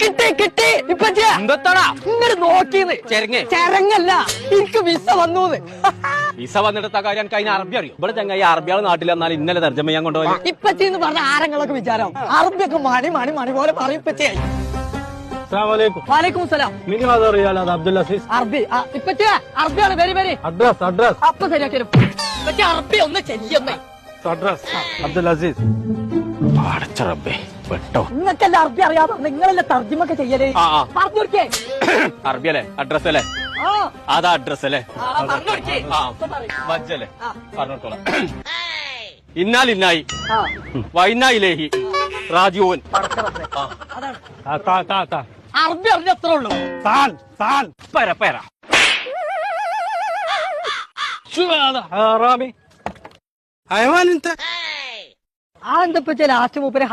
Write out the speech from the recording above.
കിട്ടി കിട്ടി ഇപ്പച്ചാ എന്താടാ ഇങ്ങനെ നോക്കിയത് ചരങ്ങല്ല എനിക്ക് വിസ വന്നു. വിസ വന്നിട്ട കാര്യം എനിക്ക് അതിന് അറബി അറിയും. ഇവിടെ ചങ്ങായി അറബിയാളെ നാട്ടിൽ വന്നാൽ ഇന്നലെ തർജ്ജമ ചെയ്യാൻ കൊണ്ടുപോയി. ഇപ്പച്ചി എന്ന് പറഞ്ഞ ആരങ്ങളൊക്കെ വിചാരം അറബിയൊക്കെ മണി മണി മണി പോലെ പറയും ഇപ്പച്ചയായി. വാലേക്കും സലാം. അറബി ഇപ്പച്ചി അറബിയാണ് വെരി വെരി അപ്പൊ ശരിയാക്കി ഇപ്പച്ചി അറബി ഒന്ന് ചെല്ലുന്നേ. അബ്ദുൽ അസീസ് റബ്ബേ പെട്ടോ. നിങ്ങൾക്കല്ല അറബി അറിയാതെ നിങ്ങളല്ലേ തർജ്ജമൊക്കെ ചെയ്യലേ? പറഞ്ഞു കൊടുക്കേ. അറബി അല്ലേ അഡ്രസ് അല്ലേ? അതാ അഡ്രസ് അല്ലേ? വജ്ജല്ലേ? പറഞ്ഞോളാം. ഇന്നാലിന്നായി വൈനായിലേഹി റാജിഊൻ. അറബി അറിഞ്ഞ എത്ര ഉള്ളൂ? പര പര ആ എന്താ ലാസ്റ്റ് മൂപ്പര്